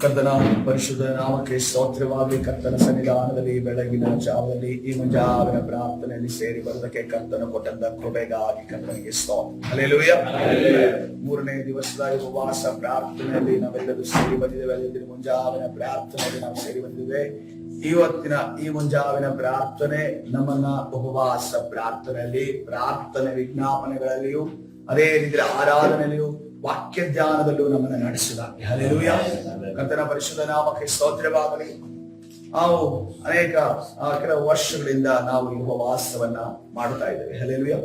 ಕರ್ತನ ಪರಿಶುದ್ಧ ನಾಮಕ್ಕೆ ಸ್ತೋತ್ರವಾಗಿ ಕರ್ತನ ಸನ್ನಿಧಾನದಲ್ಲಿ ಬೆಳಗಿನ ಜಾವದಲ್ಲಿ ಈ ಮುಂಜಾವಿನ ಪ್ರಾರ್ಥನೆಯಲ್ಲಿ ಸೇರಿ ಬರುವುದಕ್ಕೆ ಕರ್ತನ ಕೊಟ್ಟಂತ ಕೃಪೆಗಾಗಿ ಕರ್ತನಿಗೆ ಸ್ತೋತ್ರ. ಹಲ್ಲೆಲೂಯಾ. ಮೂರನೇ ದಿವಸದ ಉಪವಾಸ ಪ್ರಾರ್ಥನೆಯಲ್ಲಿ ನಾವೆಲ್ಲರೂ ಸೇರಿ ಬಂದಿದ್ದೇವೆ. ಮುಂಜಾವಿನ ಪ್ರಾರ್ಥನೆಯಲ್ಲಿ ನಾವು ಸೇರಿ ಬಂದಿದ್ದೇವೆ. ಇವತ್ತಿನ ಈ ಮುಂಜಾವಿನ ಪ್ರಾರ್ಥನೆ ನಮ್ಮನ್ನ ಉಪವಾಸ ಪ್ರಾರ್ಥನೆಯಲ್ಲಿ, ಪ್ರಾರ್ಥನೆ ವಿಜ್ಞಾಪನೆಗಳಲ್ಲಿಯೂ, ಅದೇ ರೀತಿ ಆರಾಧನೆಯಲ್ಲಿಯೂ, ವಾಕ್ಯ ಧ್ಯಾನದಲ್ಲೂ ನಮ್ಮನ್ನು ನಡೆಸಿದಾಗೆ. ಹಲ್ಲೆಲೂಯಾ. ಕರ್ತನ ಪರಿಶುದ್ಧ ನಾಮಕ್ಕೆ ಸ್ತೋತ್ರವಾಗಲಿ. ನಾವು ಅನೇಕ ಕೆಲವು ವರ್ಷಗಳಿಂದ ನಾವು ಈ ಉಪವಾಸವನ್ನ ಮಾಡ್ತಾ ಇದ್ದೇವೆ. ಹಲ್ಲೆಲೂಯಾ.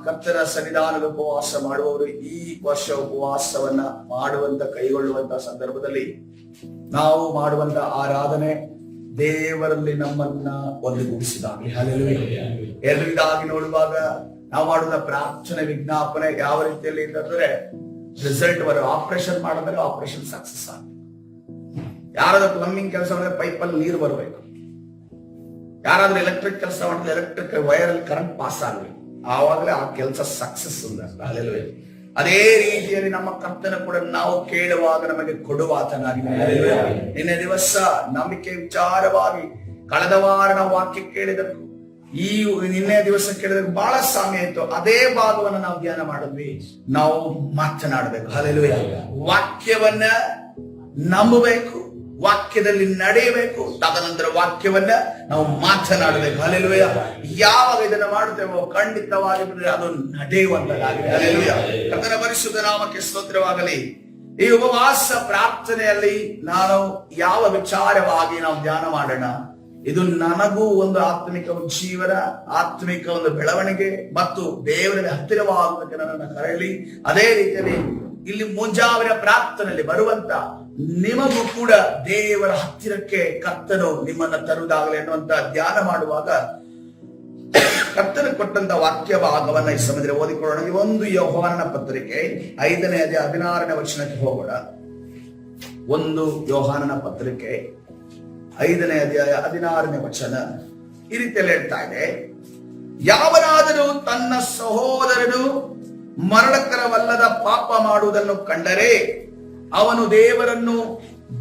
ಕರ್ತನ ಸನ್ನಿಧಾನದ ಉಪವಾಸ ಮಾಡುವವರು ಈ ವರ್ಷ ಉಪವಾಸವನ್ನ ಮಾಡುವಂತ ಕೈಗೊಳ್ಳುವಂತ ಸಂದರ್ಭದಲ್ಲಿ ನಾವು ಮಾಡುವಂತ ಆರಾಧನೆ ದೇವರಲ್ಲಿ ನಮ್ಮನ್ನ ಒಂದುಗೂಡಿಸಿದಾಗಲಿ. ಹಲ್ಲೆಲೂಯಾ. ಎರಡನೇದಾಗಿ ನೋಡುವಾಗ ನಾವು ಮಾಡುವ ಪ್ರಾರ್ಥನೆ ವಿಜ್ಞಾಪನೆ ಯಾವ ರೀತಿಯಲ್ಲಿ ಅಂತಂದ್ರೆ ರಿಸಲ್ಟ್ ಬರೋ. ಆಪರೇಷನ್ ಮಾಡಿದ್ರೆ ಆಪರೇಷನ್ ಸಕ್ಸಸ್ ಆಗ. ಯಾರಾದ್ರೂ ಪ್ಲಂಬಿಂಗ್ ಕೆಲಸ ಮಾಡಿದ್ರೆ ಪೈಪಲ್ಲಿ ನೀರು ಬರಬೇಕು. ಯಾರಾದ್ರೂ ಎಲೆಕ್ಟ್ರಿಕ್ ಕೆಲಸ ಮಾಡಿದ್ರೆ ಎಲೆಕ್ಟ್ರಿಕ್ ವೈರ್ ಅಲ್ಲಿ ಕರೆಂಟ್ ಪಾಸ್ ಆಗಬೇಕು. ಆವಾಗಲೇ ಆ ಕೆಲಸ ಸಕ್ಸಸ್ ಅಂತ. ಹಲ್ಲೆಲೂಯಾ. ಅದೇ ರೀತಿಯಲ್ಲಿ ನಮ್ಮ ಕರ್ತನ ಕೂಡ ನಾವು ಕೇಳುವಾಗ ನಮಗೆ ಕೊಡುವಾತನಾಗಿದೆ. ನಿನ್ನೆ ದಿವಸ ನಂಬಿಕೆ ವಿಚಾರವಾಗಿ ಕಳೆದ ವಾರ ನಾವು ವಾಕ್ಯ ಕೇಳಿದಕ್ಕೂ ಈ ನಿನ್ನೆ ದಿವಸ ಕೇಳಿದ್ರೆ ಬಹಳ ಸಮಯ ಇತ್ತು. ಅದೇ ಭಾಗವನ್ನ ನಾವು ಧ್ಯಾನ ಮಾಡಿದ್ವಿ. ನಾವು ಮಾತನಾಡಬೇಕು. ಹಲ್ಲೆಲೂಯಾ. ವಾಕ್ಯವನ್ನ ನಂಬಬೇಕು, ವಾಕ್ಯದಲ್ಲಿ ನಡೆಯಬೇಕು, ತದನಂತರ ವಾಕ್ಯವನ್ನ ನಾವು ಮಾತನಾಡಬೇಕು. ಹಲ್ಲೆಲೂಯಾ. ಯಾವಾಗ ಇದನ್ನ ಮಾಡುತ್ತೇವೋ ಖಂಡಿತವಾಗಿ ಅದು ನಡೆಯುವಂತದಾಗಿದೆ. ಹಲ್ಲೆಲೂಯಾ. ಕರ್ತನ ಪರಿಶುದ್ಧ ನಾಮಕ್ಕೆ ಸ್ತೋತ್ರವಾಗಲಿ. ಈ ಉಪವಾಸ ಪ್ರಾರ್ಥನೆಯಲ್ಲಿ ನಾನು ಯಾವ ವಿಚಾರವಾಗಿ ನಾವು ಧ್ಯಾನ ಮಾಡೋಣ? ಇದು ನನಗೂ ಒಂದು ಆತ್ಮಿಕ ಜೀವನ, ಆತ್ಮಿಕ ಒಂದು ಬೆಳವಣಿಗೆ ಮತ್ತು ದೇವರಿಗೆ ಹತ್ತಿರವಾಗುವುದಕ್ಕೆ ನನ್ನನ್ನು ಕರೆಯಲಿ. ಅದೇ ರೀತಿಯಲ್ಲಿ ಇಲ್ಲಿ ಮುಂಜಾವಿನ ಪ್ರಾರ್ಥನೆಯಲ್ಲಿ ಬರುವಂತ ನಿಮಗೂ ಕೂಡ ದೇವರ ಹತ್ತಿರಕ್ಕೆ ಕರ್ತನು ನಿಮ್ಮನ್ನ ತರುವುದಾಗಲಿ ಎನ್ನುವಂತ ಧ್ಯಾನ ಮಾಡುವಾಗ ಕರ್ತನ ಕೊಟ್ಟಂತ ವಾಕ್ಯ ಭಾಗವನ್ನ ಈ ಸಮಯದಲ್ಲಿ ಓದಿಕೊಳ್ಳೋಣ. ಈ ಒಂದು ಯೋಹಾನನ ಪತ್ರಿಕೆ 5ನೇ ಅಧ್ಯಾಯ 16ನೇ ವಚನಕ್ಕೆ ಹೋಗೋಣ. ಒಂದು ಯೋಹಾನನ ಪತ್ರಿಕೆ 5ನೇ ಅಧ್ಯಾಯ 16ನೇ ವಚನ ಈ ರೀತಿಯಲ್ಲಿ ಹೇಳ್ತಾ ಇದೆ, ಯಾವನಾದರೂ ತನ್ನ ಸಹೋದರನು ಮರಣಕರವಲ್ಲದ ಪಾಪ ಮಾಡುವುದನ್ನು ಕಂಡರೆ ಅವನು ದೇವರನ್ನು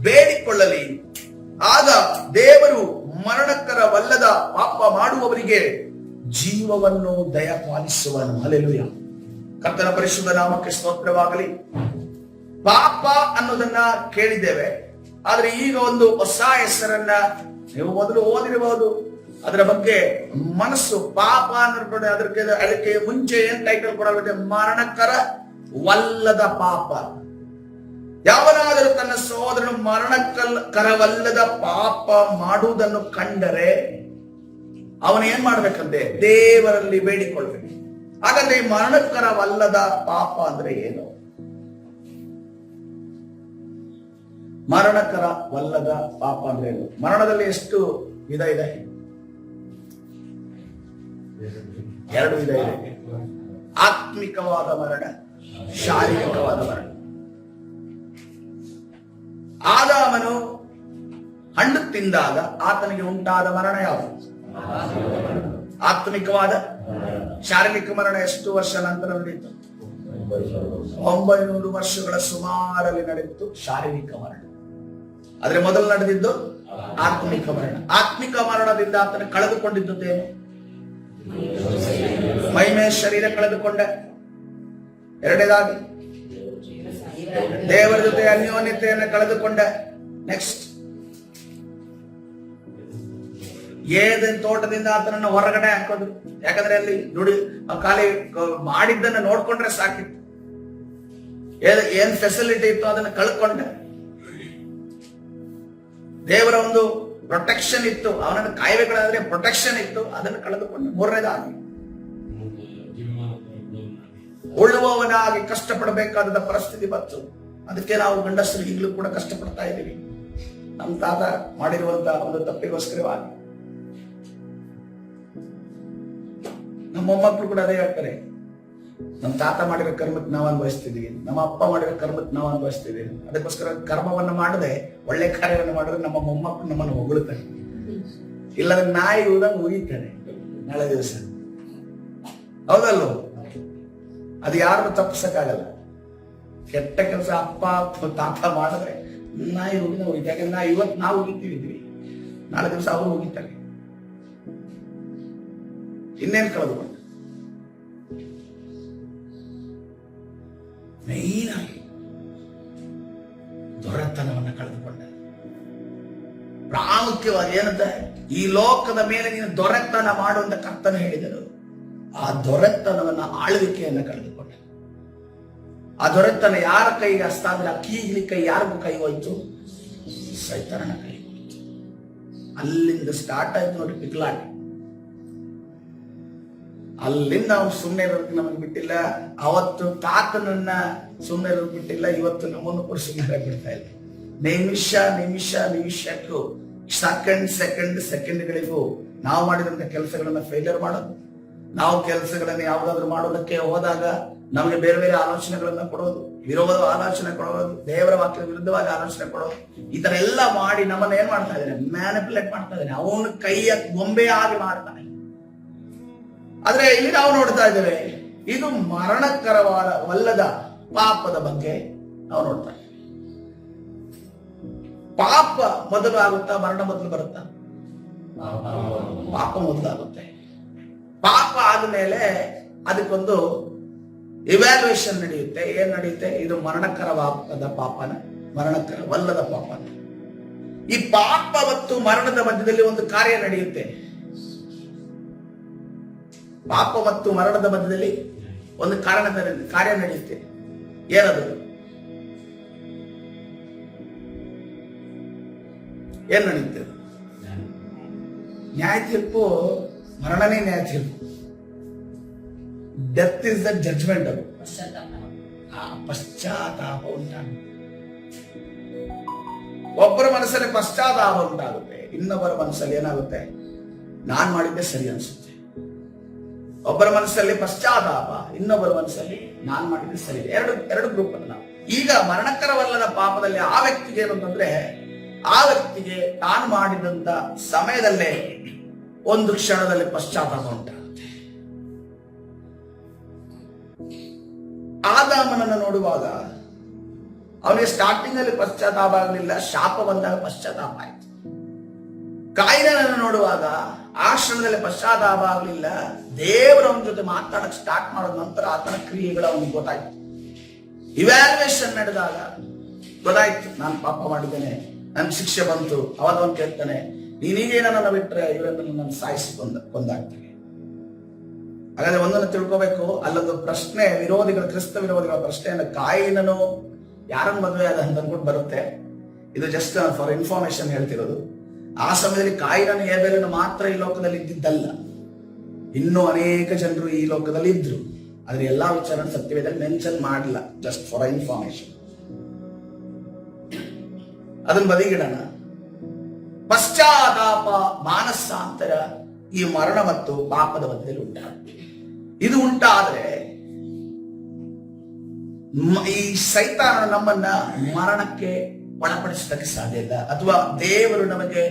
ಬೇಡಿಕೊಳ್ಳಲಿ, ಆಗ ದೇವರು ಮರಣಕರವಲ್ಲದ ಪಾಪ ಮಾಡುವವರಿಗೆ ಜೀವವನ್ನು ದಯಪಾಲಿಸುವನು. ಹಲ್ಲೆಲೂಯಾ. ಕರ್ತನ ಪರಿಶುದ್ಧ ನಾಮಕ್ಕೆ ಸ್ತೋತ್ರವಾಗಲಿ. ಪಾಪ ಅನ್ನೋದನ್ನ ಕೇಳಿದ್ದೇವೆ, ಆದ್ರೆ ಈಗ ಒಂದು ಹೊಸ ಹೆಸರನ್ನ ನೀವು ಮೊದಲು ಓದಿರಬಹುದು. ಅದರ ಬಗ್ಗೆ ಮನಸ್ಸು ಪಾಪ ಅನ್ನೋದು ಅದಕ್ಕೆ ಮುಂಚೆ ಏನ್ ಟೈಟಲ್ ಕೊಡಬೇಕು? ಮರಣಕರ ವಲ್ಲದ ಪಾಪ. ಯಾವನಾದರೂ ತನ್ನ ಸಹೋದರನು ಮರಣಕರವಲ್ಲದ ಪಾಪ ಮಾಡುವುದನ್ನು ಕಂಡರೆ ಅವನು ಏನ್ ಮಾಡ್ಬೇಕಂತೆ? ದೇವರಲ್ಲಿ ಬೇಡಿಕೊಳ್ಬೇಕು. ಹಾಗಾದ್ರೆ ಈ ಮರಣಕರವಲ್ಲದ ಪಾಪ ಅಂದ್ರೆ ಏನು? ಮರಣಕರವಲ್ಲದ ಪಾಪ ಅಂದ್ರೆ ಏನು? ಮರಣದಲ್ಲಿ ಎಷ್ಟು ವಿಧ ಇದೆ? 2 ವಿಧ ಇದೆ. ಆತ್ಮಿಕವಾದ ಮರಣ, ಶಾರೀರಿಕವಾದ ಮರಣ. ಆದಾಮನು ಹಣ್ಣು ತಿಂದಾಗ ಆತನಿಗೆ ಉಂಟಾದ ಮರಣ ಯಾವುದು? ಆತ್ಮಿಕವಾದ. ಶಾರೀರಿಕ ಮರಣ ಎಷ್ಟು ವರ್ಷ ನಂತರ ನಡೆಯಿತು? 900 ವರ್ಷಗಳ ಸುಮಾರಲ್ಲಿ ನಡೆದಿತ್ತು ಶಾರೀರಿಕ ಮರಣ. ಆದ್ರೆ ಮೊದಲು ನಡೆದಿದ್ದು ಆತ್ಮಿಕ ಮರಣ. ಆತ್ಮಿಕ ಮರಣದಿಂದ ಆತನ ಕಳೆದುಕೊಂಡಿದ್ದೇನು? ಮಹಿಮೆ ಶರೀರ ಕಳೆದುಕೊಂಡ. ಎರಡನೇದಾಗಿ ದೇವರ ಜೊತೆ ಅನ್ಯೋನ್ಯತೆಯನ್ನು ಕಳೆದುಕೊಂಡ. ನೆಕ್ಸ್ಟ್, ಏದೆನ್ ತೋಟದಿಂದ ಆತನನ್ನು ಹೊರಗಡೆ ಹಾಕೋದು. ಯಾಕಂದ್ರೆ ಅಲ್ಲಿ ನೋಡಿ ಖಾಲಿ ಮಾಡಿದ್ದನ್ನ ನೋಡ್ಕೊಂಡ್ರೆ ಸಾಕಿತ್ತು. ಏನ್ ಫೆಸಿಲಿಟಿ ಇತ್ತು ಅದನ್ನ ಕಳ್ಕೊಂಡೆ. ದೇವರ ಒಂದು ಪ್ರೊಟೆಕ್ಷನ್ ಇತ್ತು, ಅವನನ್ನು ಕಾಯಬೇಕಾದ್ರೆ ಪ್ರೊಟೆಕ್ಷನ್ ಇತ್ತು, ಅದನ್ನು ಕಳೆದುಕೊಂಡೆ. ಮೂರನೇದಾಗಿ ಉಳುವವನಾಗಿ ಕಷ್ಟಪಡಬೇಕಾದ ಪರಿಸ್ಥಿತಿ ಬಂತು. ಅದಕ್ಕೆ ನಾವು ಗಂಡಸರು ಈಗಲೂ ಕೂಡ ಕಷ್ಟಪಡ್ತಾ ಇದ್ದೀವಿ. ನಮ್ಮ ತಾತ ಮಾಡಿರುವಂತಹ ಒಂದು ತಪ್ಪಿಗೋಸ್ಕರವಾಗಿ ನಮ್ಮ ಮೊಮ್ಮಕ್ಕಳು ಕೂಡ ಅದೇ ಹೇಳ್ತಾರೆ, ನಮ್ಮ ತಾತ ಮಾಡಿರೋ ಕರ್ಮಕ್ಕೆ ನಾವು ಅನುಭವಿಸ್ತಿದೀವಿ, ನಮ್ಮ ಅಪ್ಪ ಮಾಡಿರೋ ಕರ್ಮಕ್ಕೆ ನಾವು ಅನುಭವಿಸ್ತಿದೀವಿ. ಅದಕ್ಕೋಸ್ಕರ ಕರ್ಮವನ್ನು ಮಾಡದೆ ಒಳ್ಳೆ ಕಾರ್ಯವನ್ನು ಮಾಡಿದ್ರೆ ನಮ್ಮ ಮೊಮ್ಮಕ್ಕಳು ನಮ್ಮನ್ನು ಹೊಗಳುತ್ತಾರೆ. ಇಲ್ಲದ್ರೆ ನಾಯಿ ಹೋದಂಗೆ ಉರಿತಾರೆ ನಾಳೆ ದಿವಸ. ಹೌದಲ್ವ? ಅದು ಯಾರನ್ನು ತಪ್ಪಿಸಕ್ಕಾಗಲ್ಲ. ಕೆಟ್ಟ ಕೆಲಸ ಅಪ್ಪ ತಾತ ಮಾಡಿದ್ರೆ ನಾಯಿ ಹೋಗಿದ ಹೋಗಿದ್ದೆ. ಯಾಕಂದ್ರೆ ಇವತ್ತು ನಾವು ಹೋಗಿದ್ದೀವಿ, ನಾಳೆ ದಿವಸ ಅವರು ಹೋಗಿದ್ದಾರೆ. ಇನ್ನೇನು ಕಳೆದುಕೊಂಡ? ಮೈನ್ ಆಗಿ ದೊರೆತನವನ್ನು ಕಳೆದುಕೊಂಡ. ಪ್ರಾಮುಖ್ಯವಾಗಿ ಏನಂತ, ಈ ಲೋಕದ ಮೇಲೆ ನೀನು ದೊರೆತನ ಮಾಡುವಂತ ಕರ್ತನ ಹೇಳಿದರು. ಆ ದೊರೆತನವನ್ನ ಆಳ್ವಿಕೆಯನ್ನು ಕಳೆದುಕೊಂಡ. ಆ ದೊರೆತನ ಯಾರ ಕೈಗೆ ಹಸ್ತಾಂತರ, ಕೀಗ್ಲಿ ಕೈ ಯಾರಿಗೂ ಕೈ ಹೋಯ್ತು? ಸೈತಾನನ ಕೈ ಹೋಯ್ತು. ಅಲ್ಲಿಂದ ಸ್ಟಾರ್ಟ್ ಆಯ್ತು ನೋಡಿ ಪಿಕ್ಲಾಟ. ಅಲ್ಲಿಂದ ನಾವು ಸುಮ್ಮನೆ ಇರೋದಕ್ಕೆ ನಮಗೆ ಬಿಟ್ಟಿಲ್ಲ. ಅವತ್ತು ತಾತನನ್ನ ಸುಮ್ಮನೆ ಇರೋದಕ್ಕೆ ಬಿಟ್ಟಿಲ್ಲ, ಇವತ್ತು ನಮ್ಮನ್ನು ಕೂಡ ಸುಮ್ಮನೆ ಬಿಡ್ತಾ ಇಲ್ಲ. ನಿಮಿಷಕ್ಕೂ ಸೆಕೆಂಡ್ಗಳಿಗೂ ನಾವು ಮಾಡಿದಂತ ಕೆಲಸಗಳನ್ನ ಫೇಲಿಯರ್ ಮಾಡೋದು, ನಾವು ಕೆಲಸಗಳನ್ನ ಯಾವುದಾದ್ರೂ ಮಾಡೋದಕ್ಕೆ ಹೋದಾಗ ನಮಗೆ ಬೇರೆ ಬೇರೆ ಆಲೋಚನೆಗಳನ್ನ ಕೊಡೋದು, ವಿರೋಧ ಆಲೋಚನೆ ಕೊಡೋದು, ದೇವರ ವಾಕ್ಯದ ವಿರುದ್ಧವಾಗಿ ಆಲೋಚನೆ ಕೊಡೋದು, ಈ ತರ ಎಲ್ಲ ಮಾಡಿ ನಮ್ಮನ್ನ ಏನ್ ಮಾಡ್ತಾ ಇದ್ದಾನೆ? ಮ್ಯಾನಿಪುಲೇಟ್ ಮಾಡ್ತಾ ಇದ್ದಾನೆ. ಅವನ ಕೈಯ ಗೊಂಬೆ ಆಗಿ ಮಾಡ್ತಾನೆ. ಆದ್ರೆ ಇಲ್ಲಿ ನಾವು ನೋಡ್ತಾ ಇದ್ದೇವೆ, ಇದು ಮರಣಕರವಲ್ಲದ ಪಾಪದ ಬಗ್ಗೆ ನಾವು ನೋಡ್ತಾ ಇದ್ದೇವೆ. ಪಾಪ ಮೊದಲು ಆಗುತ್ತಾ, ಮರಣ ಮೊದಲು ಬರುತ್ತಾ? ಪಾಪ ಮೊದಲಾಗುತ್ತೆ. ಪಾಪ ಆದ್ಮೇಲೆ ಅದಕ್ಕೊಂದು ಇವ್ಯಾಲ್ಯೂಯೇಷನ್ ನಡೆಯುತ್ತೆ. ಏನ್ ನಡೆಯುತ್ತೆ? ಇದು ಮರಣಕರವಾದ ಪಾಪನ, ಮರಣಕರವಲ್ಲದ ಪಾಪನ. ಈ ಪಾಪ ಮತ್ತು ಮರಣದ ಮಧ್ಯದಲ್ಲಿ ಒಂದು ಕಾರ್ಯ ನಡೆಯುತ್ತೆ. ಪಾಪ ಮತ್ತು ಮರಣದ ಮಧ್ಯದಲ್ಲಿ ಒಂದು ಕಾರ್ಯ ನಡೆಯುತ್ತೆ. ಏನದು? ಏನ್ ನಡೆಯುತ್ತೆ? ನ್ಯಾಯ ತೀರ್ಪು. ಮರಣನೇ ನ್ಯಾಯ ತೀರ್ಪು. Death is the judgement. ಅದು ಪಶ್ಚಾತ್ತಾಪ ಉಂಟಾಗುತ್ತೆ. ಒಬ್ಬರ ಮನಸ್ಸಲ್ಲಿ ಪಶ್ಚಾತ್ತಾಪ ಉಂಟಾಗುತ್ತೆ, ಇನ್ನೊಬ್ಬರ ಮನಸ್ಸಲ್ಲಿ ಏನಾಗುತ್ತೆ? ನಾನ್ ಮಾಡಿದ್ದೆ ಸರಿ ಅನ್ಸುತ್ತೆ. ಒಬ್ಬರ ಮನಸ್ಸಲ್ಲಿ ಪಶ್ಚಾತ್ತಾಪ, ಇನ್ನೊಬ್ಬರ ಮನಸ್ಸಲ್ಲಿ ನಾನ್ ಮಾಡಿದ್ದೆ ಸರಿ. ಎರಡು ಗ್ರೂಪ್ ಅನ್ನು ನಾವು ಈಗ ಮರಣಕರವಲ್ಲದ ಪಾಪದಲ್ಲಿ ಆ ವ್ಯಕ್ತಿಗೆ ಏನಂತಂದ್ರೆ, ಆ ವ್ಯಕ್ತಿಗೆ ತಾನು ಮಾಡಿದಂತ ಸಮಯದಲ್ಲೇ ಒಂದು ಕ್ಷಣದಲ್ಲಿ ಪಶ್ಚಾತ್ತಾಪ ಉಂಟಾಗುತ್ತೆ. ಆದಾಮನನ್ನು ನೋಡುವಾಗ ಅವನಿಗೆ ಸ್ಟಾರ್ಟಿಂಗ್ ಅಲ್ಲಿ ಪಶ್ಚಾತ್ತಾಪ ಆಗಲಿಲ್ಲ, ಶಾಪ ಬಂದಾಗ ಪಶ್ಚಾತ್ತಾಪ ಆಯ್ತು. ಕಾಯಿನನ್ನು ನೋಡುವಾಗ ಆ ಕ್ಷಣದಲ್ಲಿ ಪಶ್ಚಾತ್ತಾಪ ಆಗಲಿಲ್ಲ, ದೇವರವನ ಜೊತೆ ಮಾತಾಡಕ್ ಸ್ಟಾರ್ಟ್ ಮಾಡಿದ ನಂತರ ಆತನ ಕ್ರಿಯೆಗಳು ಅವನಿಗೆ ಗೊತ್ತಾಯ್ತು. ಇವ್ಯಾಲ್ಯೂಯೇಷನ್ ನಡೆದಾಗ ಗೊತ್ತಾಯ್ತು, ನಾನು ಪಾಪ ಮಾಡಿದ್ದೇನೆ, ನನ್ ಶಿಕ್ಷೆ ಬಂತು. ಅವನವನ್ ಕೇಳ್ತಾನೆ, ನೀನೀಗೇ ನನ್ನ ಬಿಟ್ರೆ ಇವರನ್ನು ನನ್ನ ಸಾಯಿಸಿ ಕೊಂದಾಗ್ತಾರೆ. ಹಾಗಾದ್ರೆ ಒಂದನ್ನು ತಿಳ್ಕೋಬೇಕು, ಅಲ್ಲೊಂದು ಪ್ರಶ್ನೆ, ಕ್ರಿಸ್ತ ವಿರೋಧಿಗಳ ಪ್ರಶ್ನೆಯನ್ನು, ಕಾಯಿನನು ಯಾರನ್ನು ಮದುವೆ ಆದ ಅಂತ ಅನ್ಕೊಂಡು ಬರುತ್ತೆ. ಇದು ಜಸ್ಟ್ ಫಾರ್ ಇನ್ಫಾರ್ಮೇಶನ್ ಹೇಳ್ತಿರೋದು. ಆ ಸಮಯದಲ್ಲಿ ಕಾಯಿನನು ಹೇಬೆಲನು ಮಾತ್ರ ಈ ಲೋಕದಲ್ಲಿ ಇದ್ದಿದ್ದಲ್ಲ, ಇನ್ನೂ ಅನೇಕ ಜನರು ಈ ಲೋಕದಲ್ಲಿ ಇದ್ರು. ಆದ್ರೆ ಎಲ್ಲಾ ವಿಚಾರ ಸತ್ಯವೇದಲ್ಲಿ ಮೆನ್ಷನ್ ಮಾಡಲ್ಲ, ಜಸ್ಟ್ ಫಾರ್ ಇನ್ಫಾರ್ಮೇಶನ್. ಅದನ್ನ ಬದಿಗಿಡೋಣ. ಪಶ್ಚಾತ್ತಾಪ, ಮಾನಸಾಂತರ ಈ ಮರಣ ಮತ್ತು ಪಾಪದ ಮಧ್ಯದಲ್ಲಿ ಉಂಟಾಗುತ್ತೆ. ಇದು ಉಂಟಾದ್ರೆ ಈ ಸೈತಾನ ನಮ್ಮನ್ನ ಮರಣಕ್ಕೆ ಒಳಪಡಿಸಲಿಕ್ಕೆ ಸಾಧ್ಯ ಇಲ್ಲ, ಅಥವಾ ದೇವರು ನಮಗೆ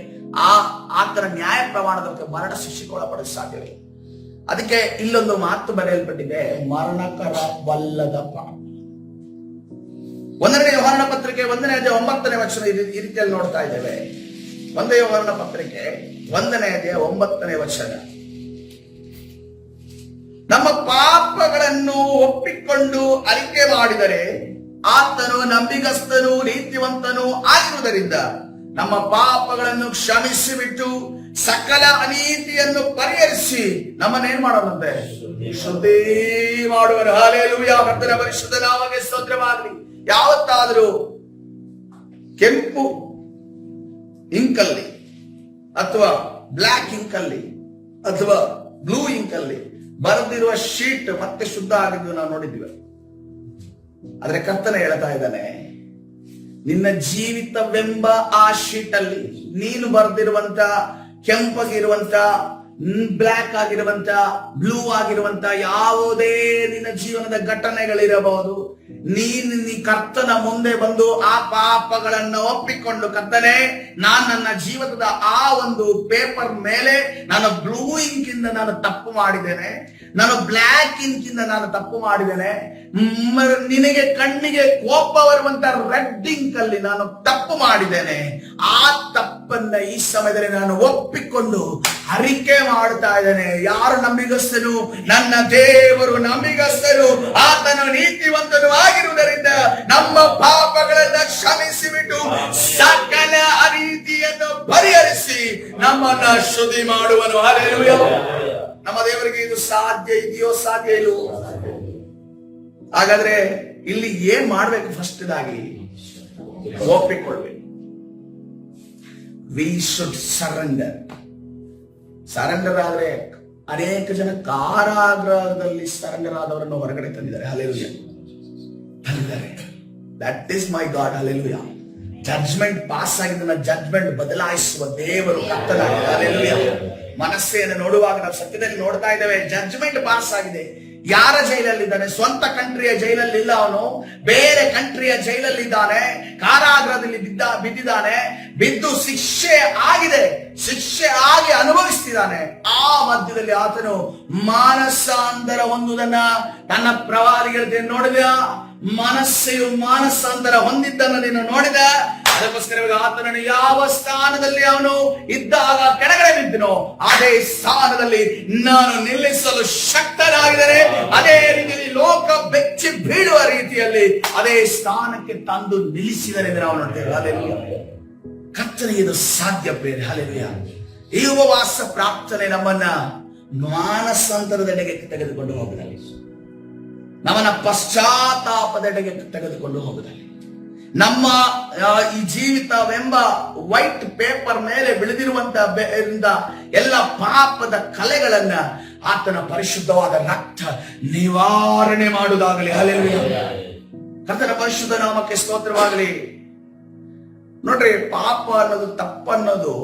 ಆತನ ನ್ಯಾಯ ಪ್ರಮಾಣದ ಮರಣ ಶಿಕ್ಷೆಗೆ ಒಳಪಡಿಸ ಸಾಧ್ಯವಿಲ್ಲ. ಅದಕ್ಕೆ ಇಲ್ಲೊಂದು ಮಾತು ಬರೆಯಲ್ಪಟ್ಟಿದೆ, ಮರಣಕರವಲ್ಲದ ಪಾಪ. 1ನೇ ಯೋಹಾನನ ಪತ್ರಿಕೆ 1ನೇ ಅಧ್ಯಾಯ 9ನೇ ವಚನ ಈ ರೀತಿಯಲ್ಲಿ ನೋಡ್ತಾ ಇದ್ದೇವೆ. 1ನೇ ಯೋಹಾನನ ಪತ್ರಿಕೆ 1ನೇ ಅಧ್ಯಾಯ 9ನೇ ವಚನ, ನಮ್ಮ ಪಾಪಗಳನ್ನು ಒಪ್ಪಿಕೊಂಡು ಅರಿಕೆ ಮಾಡಿದರೆ ಆತನು ನಂಬಿಗಸ್ತನು ನೀತಿವಂತನು ಆಗಿರುವುದರಿಂದ ನಮ್ಮ ಪಾಪಗಳನ್ನು ಕ್ಷಮಿಸಿ ಬಿಟ್ಟು ಸಕಲ ಅನೀತಿಯನ್ನು ಪರಿಹರಿಸಿ ನಮ್ಮನ್ನೇನ್ ಮಾಡೋದಂತೆ? ಶುದ್ಧಿ ಮಾಡುವರು. ಹಲ್ಲೆಲೂಯಾ. ಕರ್ತನ ಪರಿಶುದ್ಧ ನಾಮಕ್ಕೆ ಸ್ತೋತ್ರವಾಗಲಿ. ಯಾವತ್ತಾದರೂ ಕೆಂಪು ಇಂಕಲ್ಲಿ ಅಥವಾ ಬ್ಲಾಕ್ ಇಂಕಲ್ಲಿ ಅಥವಾ ಬ್ಲೂ ಇಂಕಲ್ಲಿ ಬರೆದಿರುವ ಶೀಟ್ ಮತ್ತೆ ಶುದ್ಧ ಆಗಿದ್ದು ನಾವು ನೋಡಿದ್ವಿ. ಆದ್ರೆ ಕರ್ತನ ಹೇಳ್ತಾ ಇದ್ದಾನೆ, ನಿನ್ನ ಜೀವಿತವೆಂಬ ಆ ಶೀಟ್ ಅಲ್ಲಿ ನೀನು ಬರೆದಿರುವಂತ ಕೆಂಪಗಿರುವಂತ, ಬ್ಲಾಕ್ ಆಗಿರುವಂತ, ಬ್ಲೂ ಆಗಿರುವಂತ ಯಾವುದೇ ನಿನ್ನ ಜೀವನದ ಘಟನೆಗಳಿರಬಹುದು, ನೀ ಕರ್ತನ ಮುಂದೆ ಬಂದು ಆ ಪಾಪಗಳನ್ನ ಒಪ್ಪಿಕೊಂಡು, ಕರ್ತನೆ ನಾನು ನನ್ನ ಜೀವನದ ಆ ಒಂದು ಪೇಪರ್ ಮೇಲೆ ನಾನು ಬ್ಲೂ ಇಂಕ್ ಇಂದ ನಾನು ತಪ್ಪು ಮಾಡಿದ್ದೇನೆ, ನಾನು ಬ್ಲ್ಯಾಕ್ ಇಂಕಿಂದ ನಾನು ತಪ್ಪು ಮಾಡಿದ್ದೇನೆ, ನಿನಗೆ ಕಣ್ಣಿಗೆ ಕೋಪ ಬರುವಂತ ರೆಡ್ ಇಂಕ್ ಅಲ್ಲಿ ನಾನು ತಪ್ಪು ಮಾಡಿದ್ದೇನೆ. ಆ ತಪ್ಪನ್ನ ಈ ಸಮಯದಲ್ಲಿ ನಾನು ಒಪ್ಪಿಕೊಂಡು ಅರಿಕೆ ಮಾಡ್ತಾ ಇದ್ದೇನೆ. ಯಾರು ನಂಬಿಗಸ್ತನು? ನನ್ನ ದೇವರು ನಂಬಿಗಸ್ತನು, ಆತನು ನೀತಿವಂತನು ಆಗಿರುವುದರಿಂದ ನಮ್ಮ ಪಾಪಗಳನ್ನ ಕ್ಷಮಿಸಿಬಿಟ್ಟು ಸಕಲ ಅನೀತಿಯನ್ನು ಪರಿಹರಿಸಿ ನಮ್ಮನ್ನ ಶುದ್ಧಿ ಮಾಡುವನು. ಹಲ್ಲೆಲೂಯಾ. ನಮ್ಮ ದೇವರಿಗೆ ಇದು ಸಾಧ್ಯ ಇದೆಯೋ? ಸಾಧ್ಯ ಇಲ್ಲವೋ? ಹಾಗಾದ್ರೆ ಇಲ್ಲಿ ಏನ್ ಮಾಡ್ಬೇಕು? ಫಸ್ಟ್ ಆಗಿ ಒಪ್ಪಿಕೊಳ್ಬೇಕು. We should surrender. ಸರೆಂಡರ್ ಆದ್ರೆ ಅನೇಕ ಜನ ಕಾರಾಗೃಹದಲ್ಲಿ ಸರೆಂಡರ್ ಆದವರನ್ನು ಹೊರಗಡೆ ತಂದಿದ್ದಾರೆ. ಹಲ್ಲೆಲೂಯಾ, ತಂದಿದ್ದಾರೆ. That is my God. Hallelujah. Judgement pass ಆಗಿದ್ದನ್ನ ಜಡ್ಜ್ಮೆಂಟ್ ಬದಲಾಯಿಸುವ ದೇವರು ಕರ್ತನಾಗಿದೆ. ಹಲ್ಲೆಲೂಯಾ. ಮನಸ್ಸೆಯನ್ನು ನೋಡುವಾಗ ನಾವು ಸತ್ಯದಲ್ಲಿ ನೋಡ್ತಾ ಇದ್ದೇವೆ, ಜಡ್ಜ್ಮೆಂಟ್ ಪಾಸ್ ಆಗಿದೆ. ಯಾರ ಜೈಲಲ್ಲಿದ್ದಾನೆ? ಸ್ವಂತ ಕಂಟ್ರಿಯ ಜೈಲಲ್ಲಿ ಇಲ್ಲ, ಅವನು ಬೇರೆ ಕಂಟ್ರಿಯ ಜೈಲಲ್ಲಿ ಇದ್ದಾನೆ, ಕಾರಾಗೃಹದಲ್ಲಿ ಬಿದ್ದಿದ್ದಾನೆ. ಬಿದ್ದು ಶಿಕ್ಷೆ ಆಗಿದೆ, ಶಿಕ್ಷೆ ಆಗಿ ಅನುಭವಿಸ್ತಿದ್ದಾನೆ. ಆ ಮಧ್ಯದಲ್ಲಿ ಆತನು ಮಾನಸಾಂತರ ಹೊಂದುವುದನ್ನ ತನ್ನ ಪ್ರವಾದಿಗಳಿಗೆ ನೋಡಿದ. ಮನಸ್ಸೆಯು ಮಾನಸಾಂತರ ಹೊಂದಿದ್ದನ್ನು ನೀನು ನೋಡಿದ. ಅದಕ್ಕೋಸ್ಕರ ಆತನನ್ನು ಯಾವ ಸ್ಥಾನದಲ್ಲಿ ಅವನು ಇದ್ದಾಗ ಕೆಳಗಡೆ ಬಿದ್ದನೋ ಅದೇ ಸ್ಥಾನದಲ್ಲಿ ನಾನು ನಿಲ್ಲಿಸಲು ಶಕ್ತನಾಗಿದ್ದೇನೆ. ಅದೇ ರೀತಿಯಲ್ಲಿ ಲೋಕ ಬೆಚ್ಚಿ ಬೀಳುವ ರೀತಿಯಲ್ಲಿ ಅದೇ ಸ್ಥಾನಕ್ಕೆ ತಂದು ನಿಲ್ಲಿಸಿದರೆ ನಾವು ನೋಡ್ತೇವೆ. ಹಲ್ಲೆಲೂಯಾ. ಕರ್ತನಿಗೆ ಇದು ಸಾಧ್ಯ ಪ್ರಿಯರೇ. ಹಲ್ಲೆಲೂಯಾ. ಈ ಉಪವಾಸ ಪ್ರಾರ್ಥನೆ ನಮ್ಮನ್ನ ಮಾನಸಾಂತರದೆಡೆಗೆ ತೆಗೆದುಕೊಂಡು ಹೋಗುತ್ತದೆ, ನಮ್ಮನ್ನ ಪಶ್ಚಾತ್ತಾಪದೆಡೆಗೆ ತೆಗೆದುಕೊಂಡು ಹೋಗುತ್ತದೆ. ನಮ್ಮ ಈ ಜೀವಿತವೆಂಬ ವೈಟ್ ಪೇಪರ್ ಮೇಲೆ ಬೆಳೆದಿರುವಂತಹ ಎಲ್ಲ ಪಾಪದ ಕಲೆಗಳನ್ನ ಆತನ ಪರಿಶುದ್ಧವಾದ ರಕ್ತ ನಿವಾರಣೆ ಮಾಡುವುದಾಗಲಿ. ಹಲ್ಲೆಲೂಯಾ. ಕರ್ತನ ಪರಿಶುದ್ಧ ನಾಮಕ್ಕೆ ಸ್ತೋತ್ರವಾಗಲಿ. ನೋಡ್ರಿ, ಪಾಪ ಅನ್ನೋದು, ತಪ್ಪನ್ನೋದು,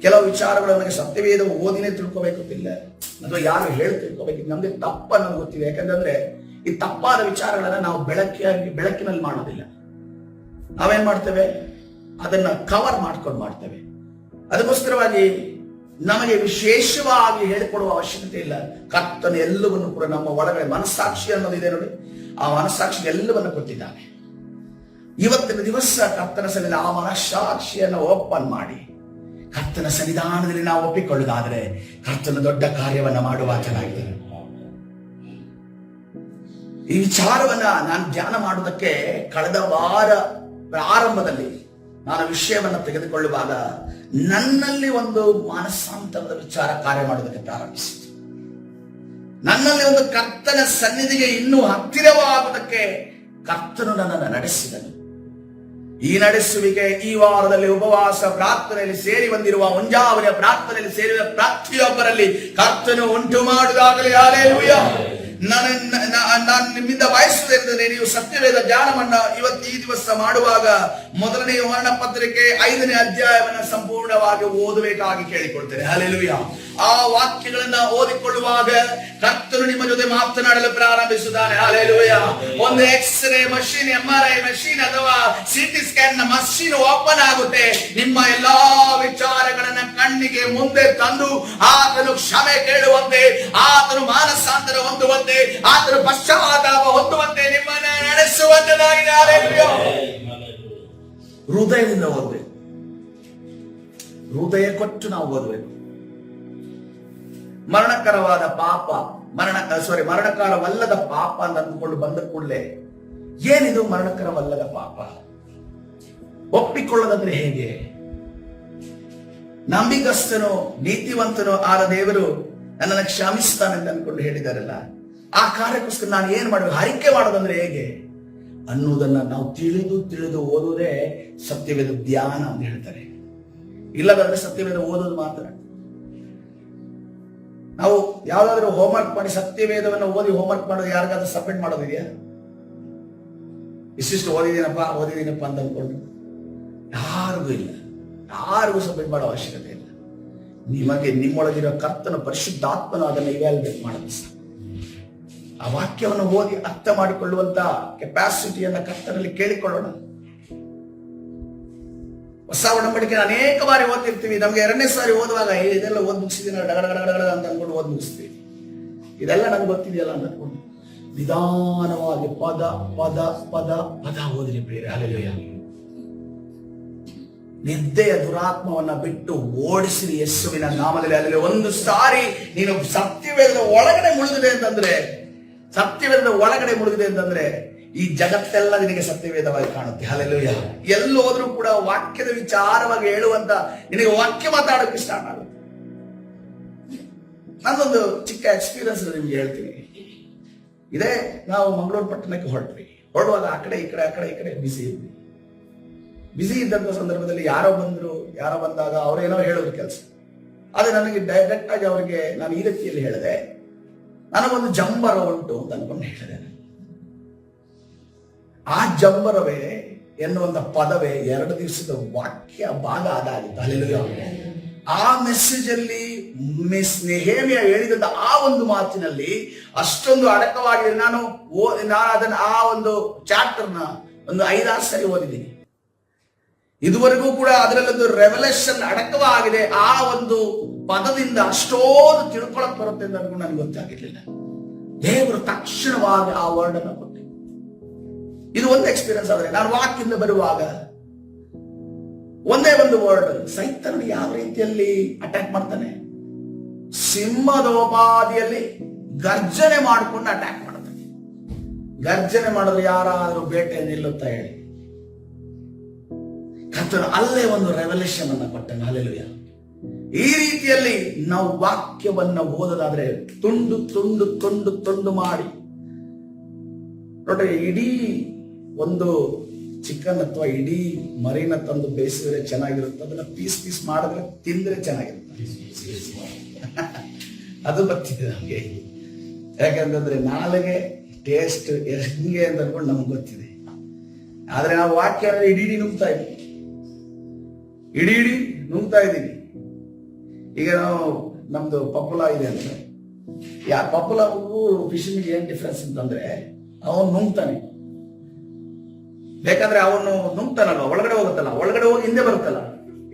ಕೆಲವು ವಿಚಾರಗಳು ನಮಗೆ ಸತ್ಯವೇದ ಓದಿನೇ ತಿಳ್ಕೋಬೇಕಿಲ್ಲ, ಅಥವಾ ಯಾರು ಹೇಳಿ ತಿಳ್ಕೋಬೇಕಿಲ್ಲ. ನಮ್ಗೆ ತಪ್ಪ ಅನ್ನೋದು ಗೊತ್ತಿದೆ. ಯಾಕಂದ್ರೆ ಈ ತಪ್ಪಾದ ವಿಚಾರಗಳನ್ನ ನಾವು ಬೆಳಕಿನಲ್ಲಿ ಮಾಡೋದಿಲ್ಲ. ನಾವೇನ್ ಮಾಡ್ತೇವೆ? ಅದನ್ನ ಕವರ್ ಮಾಡ್ಕೊಂಡು ಮಾಡ್ತೇವೆ. ಅದಕ್ಕೋಸ್ಕರವಾಗಿ ನಮಗೆ ವಿಶೇಷವಾಗಿ ಹೇಳಿಕೊಡುವ ಅವಶ್ಯಕತೆ ಇಲ್ಲ. ಕರ್ತನ ಎಲ್ಲವನ್ನು ಕೂಡ ನಮ್ಮ ಒಳಗಡೆ ಮನಸ್ಸಾಕ್ಷಿ ಅನ್ನೋದಿದೆ ನೋಡಿ, ಆ ಮನಸ್ಸಾಕ್ಷಿ ಎಲ್ಲವನ್ನು ಕೊಟ್ಟಿದ್ದಾನೆ. ಇವತ್ತಿನ ದಿವಸ ಕರ್ತನ ಸನ್ನಿಧಾನ ಆ ಮನಸ್ಸಾಕ್ಷಿಯನ್ನು ಓಪನ್ ಮಾಡಿ ಕರ್ತನ ಸನ್ನಿಧಾನದಲ್ಲಿ ನಾವು ಒಪ್ಪಿಕೊಳ್ಳುವುದಾದರೆ ಕರ್ತನ ದೊಡ್ಡ ಕಾರ್ಯವನ್ನ ಮಾಡುವ ಚೆನ್ನಾಗಿದೆ. ಈ ವಿಚಾರವನ್ನ ನಾನು ಧ್ಯಾನ ಮಾಡುವುದಕ್ಕೆ ಕಳೆದ ವಾರ ಪ್ರಾರಂಭದಲ್ಲಿ ನಾನು ವಿಷಯವನ್ನ ತೆಗೆದುಕೊಳ್ಳುವಾಗ ನನ್ನಲ್ಲಿ ಒಂದು ಮಾನಸಾಂತರದ ವಿಚಾರ ಕಾರ್ಯ ಮಾಡುವುದಕ್ಕೆ ಪ್ರಾರಂಭಿಸಿತು. ನನ್ನಲ್ಲಿ ಒಂದು ಕರ್ತನ ಸನ್ನಿಧಿಗೆ ಇನ್ನೂ ಹತ್ತಿರವಾಗುವುದಕ್ಕೆ ಕರ್ತನು ನನ್ನನ್ನು ನಡೆಸಿದನು. ಈ ನಡೆಸುವಿಕೆ ಈ ವಾರದಲ್ಲಿ ಉಪವಾಸ ಪ್ರಾರ್ಥನೆಯಲ್ಲಿ ಸೇರಿ ಬಂದಿರುವ, ಮುಂಜಾವಿನ ಪ್ರಾರ್ಥನೆಯಲ್ಲಿ ಸೇರಿದ ಪ್ರತಿಯೊಬ್ಬರಲ್ಲಿ ಕರ್ತನು ಉಂಟು ಮಾಡುವುದಾಗಲಿ. ಹಲ್ಲೆಲೂಯಾ. ನಾನು ನಿಮ್ಮಿಂದ ಬಯಸುವುದೆಂದರೆ ನೀವು ಸತ್ಯವೇದ ಧ್ಯಾನವನ್ನ ಈ ದಿವಸ ಮಾಡುವಾಗ ಮೊದಲನೇ ಯೋಹಾನ ಪತ್ರಿಕೆ 5ನೇ ಅಧ್ಯಾಯವನ್ನ ಸಂಪೂರ್ಣವಾಗಿ ಓದಬೇಕಾಗಿ ಕೇಳಿಕೊಳ್ತೇನೆ. ಹಲ್ಲೆಲೂಯಾ. ಆ ವಾಕ್ಯಗಳನ್ನ ಓದಿಕೊಳ್ಳುವಾಗ ಕರ್ತನು ನಿಮ್ಮ ಜೊತೆ ಮಾತನಾಡಲು ಪ್ರಾರಂಭಿಸುತ್ತಾನೆ. ಹಲ್ಲೆಲೂಯಾ. ಒಂದು ಎಕ್ಸ್ರೇ ಮಷೀನ್, MRI ಮಷೀನ್ ಅಥವಾ CT ಸ್ಕ್ಯಾನ್ ಮಷೀನ್ ಓಪನ್ ಆಗುತ್ತೆ. ನಿಮ್ಮ ಎಲ್ಲಾ ವಿಚಾರಗಳನ್ನ ಕಣ್ಣಿಗೆ ಮುಂದೆ ತಂದು ಆತನು ಕ್ಷಮೆ ಕೇಳುವಂತೆ, ಆತನು ಮಾನಸಾಂತರ ಹೊಂದುವಂತೆ, ಆತನು ಪಶ್ಚಾತ್ತಾಪ ಹೊಂದುವಂತೆ ನಿಮ್ಮನ್ನ ನಡೆಸುವಂತದಾಗಿದೆ. ಹಲ್ಲೆಲೂಯಾ. ಹೃದಯದಿಂದ ಓದಬೇಕು, ಹೃದಯ ಕೊಟ್ಟು ನಾವು ಓದಬೇಕು. ಮರಣಕರವಾದ ಪಾಪ, ಮರಣಕರವಲ್ಲದ ಪಾಪ ಅಂತ ಅಂದುಕೊಂಡು ಬಂದ ಕೂಡಲೇ ಏನಿದು ಮರಣಕರವಲ್ಲದ ಪಾಪ? ಒಪ್ಪಿಕೊಳ್ಳೋದಂದ್ರೆ ಹೇಗೆ? ನಂಬಿಗಸ್ತನು ನೀತಿವಂತನು ಆದ ದೇವರು ನನ್ನನ್ನು ಕ್ಷಮಿಸ್ತಾನೆ ಅಂತ ಅನ್ಕೊಂಡು ಹೇಳಿದಾರಲ್ಲ, ಆ ಕಾರ್ಯಕ್ಕೋಸ್ಕರ ನಾನು ಏನ್ ಮಾಡಬೇಕು? ಅರಿಕೆ ಮಾಡೋದಂದ್ರೆ ಹೇಗೆ ಅನ್ನುವುದನ್ನ ನಾವು ತಿಳಿದು ಓದುವುದೇ ಸತ್ಯವೇದ ಧ್ಯಾನ ಅಂತ ಹೇಳ್ತಾರೆ. ಇಲ್ಲದಂದ್ರೆ ಸತ್ಯವೇದ ಓದೋದು ಮಾತ್ರ. ನಾವು ಯಾವ್ದಾದ್ರು ಹೋಮ್ವರ್ಕ್ ಮಾಡಿ ಸತ್ಯವೇದವನ್ನು ಓದಿ ಹೋಮ್ವರ್ಕ್ ಮಾಡೋದು ಯಾರಿಗಾದ್ರೂ ಸಬ್ಮಿಟ್ ಮಾಡೋದಿದೆಯಾ? ಇಷ್ಟಿಷ್ಟು ಓದಿದೀನಪ್ಪ ಅಂತ ಅಂದ್ಕೊಂಡು ಯಾರಿಗೂ ಇಲ್ಲ, ಯಾರಿಗೂ ಸಬ್ಮಿಟ್ ಮಾಡೋ ಅವಶ್ಯಕತೆ ಇಲ್ಲ. ನಿಮಗೆ ನಿಮ್ಮೊಳಗಿರೋ ಕರ್ತನ ಪರಿಶುದ್ಧಾತ್ಮನು ಅದನ್ನು ಇವ್ಯಾಲ್ಯುವೇಟ್ ಮಾಡೋದು. ಆ ವಾಕ್ಯವನ್ನು ಓದಿ ಅರ್ಥ ಮಾಡಿಕೊಳ್ಳುವಂತ ಕೆಪಾಸಿಟಿಯನ್ನ ಕರ್ತನಲ್ಲಿ ಕೇಳಿಕೊಳ್ಳೋಣ. ಹೊಸ ಒಡಂಬಡಿಕೆ ಅನೇಕ ಬಾರಿ ಓದ್ತಿರ್ತೀವಿ. ನಮ್ಗೆ 2ನೇ ಸಾರಿ ಓದುವಾಗ ಇದೆಲ್ಲ ಓದ್ ಮುಗಿಸಿದೀನಿ ಡಗಡಗಡಗಡ ಅಂತ ಅನ್ಕೊಂಡು ಓದ್ ಮುಗಿಸ್ತೀವಿ. ಇದೆಲ್ಲ ನಂಗೆ ಗೊತ್ತಿದೆಯಲ್ಲ ಅಂತ ಅನ್ಕೊಂಡು ನಿಧಾನವಾಗಿ ಪದ ಪದ ಪದ ಪದ ಓದ್ರಿ ಪ್ರಿಯರೇ. ಹಲ್ಲೆಲೂಯಾ. ನಿದ್ದೆಯ ದುರಾತ್ಮವನ್ನ ಬಿಟ್ಟು ಓಡಿಸಿರಿ ಯೇಸುವಿನ ನಾಮದಲ್ಲಿ. ಅಲ್ಲಿ ಒಂದು ಸಾರಿ ನೀನು ಸತ್ಯವೇದದ ಒಳಗಡೆ ಮುಳುಗಿದೆ ಅಂತಂದ್ರೆ, ಸತ್ಯವೇದದ ಒಳಗಡೆ ಮುಳುಗಿದೆ ಅಂತಂದ್ರೆ ಈ ಜಗತ್ತೆಲ್ಲ ನಿನಗೆ ಸತ್ಯವೇದವಾಗಿ ಕಾಣುತ್ತೆ. ಹಲ್ಲೆಲೂಯಾ. ಎಲ್ಲಿ ಹೋದ್ರೂ ಕೂಡ ವಾಕ್ಯದ ವಿಚಾರವಾಗಿ ಹೇಳುವಂತ ನಿನಗೆ ವಾಕ್ಯ ಮಾತಾಡೋಕೆ ಸ್ಟಾರ್ಟ್ ಆಗುತ್ತೆ. ನಾನೊಂದು ಚಿಕ್ಕ ಎಕ್ಸ್ಪೀರಿಯನ್ಸ್ ನಿಮ್ಗೆ ಹೇಳ್ತೀನಿ. ಇದೇ ನಾವು ಮಂಗಳೂರು ಪಟ್ಟಣಕ್ಕೆ ಹೊರಡುವಾಗ ಆ ಕಡೆ ಈ ಕಡೆ ಬಿಸಿ ಇದ್ದಂತ ಸಂದರ್ಭದಲ್ಲಿ ಯಾರೋ ಬಂದಾಗ ಅವ್ರೇನೋ ಹೇಳೋದು ಕೆಲಸ. ಆದ್ರೆ ನನಗೆ ಡೈರೆಕ್ಟ್ ಆಗಿ ಅವರಿಗೆ ನಾನು ಈ ರೀತಿಯಲ್ಲಿ ಹೇಳಿದೆ, ನನಗೊಂದು ಜಂಬರ ಉಂಟು ಅಂತ ಅನ್ಕೊಂಡು ಹೇಳಿದೆ. ಆ ಜಂಬರವೇ ಎನ್ನುವಂತ ಪದವೇ 2 ದಿವಸದ ವಾಕ್ಯ ಭಾಗ ಅದಾಗಿತ್ತು. ಹಲ್ಲೆಲೂಯಾ. ಆ ಮೆಸೇಜ್ ಅಲ್ಲಿ ನೆಹೆಮ್ಯ ಹೇಳಿದಂತ ಆ ಒಂದು ಮಾತಿನಲ್ಲಿ ಅಷ್ಟೊಂದು ಅಡಕವಾಗಿದೆ. ನಾನು ಅದನ್ನ ಆ ಒಂದು ಚಾಪ್ಟರ್ನ ಒಂದು 5-6 ಸರಿ ಓದಿದ್ದೀನಿ. ಇದುವರೆಗೂ ಕೂಡ ಅದರಲ್ಲೊಂದು ರೆವಲ್ಯೂಷನ್ ಅಡಕವಾಗಿದೆ. ಆ ಒಂದು ಪದದಿಂದ ಅಷ್ಟೊಂದು ತಿಳ್ಕೊಳಕ್ ಬರುತ್ತೆ ಅಂತ ನನಗೆ ಗೊತ್ತಾಗಿರ್ಲಿಲ್ಲ. ದೇವರು ತಕ್ಷಣವಾಗಿ ಆ ವರ್ಡ್ ಅನ್ನು ಕೊಟ್ಟೆ. ಇದು ಒಂದು ಎಕ್ಸ್ಪೀರಿಯನ್ಸ್. ಆದ್ರೆ ನಾನು ವಾಕ್ಯದಿಂದ ಬರುವಾಗ ಒಂದೇ ಒಂದು ವರ್ಡ್, ಸೈತಾನ ಯಾವ ರೀತಿಯಲ್ಲಿ ಅಟ್ಯಾಕ್ ಮಾಡ್ತಾನೆ, ಸಿಂಹದೋಪಾದಿಯಲ್ಲಿ ಗರ್ಜನೆ ಮಾಡಿಕೊಂಡು ಅಟ್ಯಾಕ್ ಮಾಡ್ತಾನೆ. ಗರ್ಜನೆ ಮಾಡಿದ್ರೆ ಯಾರಾದ್ರೂ ಬೇಟೆ ನಿಲ್ಲುತ್ತಾ ಹೇಳಿ. ಕರ್ತನು ಅಲ್ಲೇ ಒಂದು ರೆವಲ್ಯೂಷನ್ ಅನ್ನ ಕೊಟ್ಟನು. ಹಲ್ಲೆಲೂಯಾ. ಈ ರೀತಿಯಲ್ಲಿ ನಾವು ವಾಕ್ಯವನ್ನ ಓದೋದಾದ್ರೆ ತುಂಡು ತುಂಡು ತುಂಡು ತುಂಡು ಮಾಡಿ ನೋಡ್ರಿ, ಇಡೀ ಒಂದು ಚಿಕನ್ ಅಥವಾ ಇಡೀ ಮರಿನ ತಂದು ಬೇಯಿಸಿದ್ರೆ ಚೆನ್ನಾಗಿರುತ್ತೆ, ಅದನ್ನ ಪೀಸ್ ಪೀಸ್ ಮಾಡಿದ್ರೆ ತಿಂದ್ರೆ ಚೆನ್ನಾಗಿರುತ್ತೆ. ಅದು ಬರ್ತಿದೆ ನಮ್ಗೆ. ಯಾಕಂತಂದ್ರೆ ನಾಳೆಗೆ ಟೇಸ್ಟ್ ಹೆಂಗೆ ಅಂತ ಅನ್ಕೊಂಡು ನಮ್ಗೆ ಗೊತ್ತಿದೆ. ಆದ್ರೆ ನಾವು ವಾಕ್ಯ ಇಡೀ ನುಗ್ತಾ ಇದ್ದೀವಿ, ಇಡೀ ನುಗ್ತಾ ಇದ್ದೀವಿ. ಈಗ ನಾವು ನಮ್ದು ಪಪ್ಪಲ ಇದೆ ಅಂದ್ರೆ, ಪಪ್ಪಲಗೂ ಫಿಶಿಂಗ್ ಏನ್ ಡಿಫ್ರೆನ್ಸ್ ಅಂತಂದ್ರೆ ಅವನು ನುಂಗ್ತಾನೆ. ಬೇಕಂದ್ರೆ ಅವನು ನುಂಗ್ತಾನಲ್ವ, ಒಳಗಡೆ ಹೋಗುತ್ತಲ್ಲ, ಒಳಗಡೆ ಹೋಗಿ ಹಿಂದೆ ಬರುತ್ತಲ್ಲ,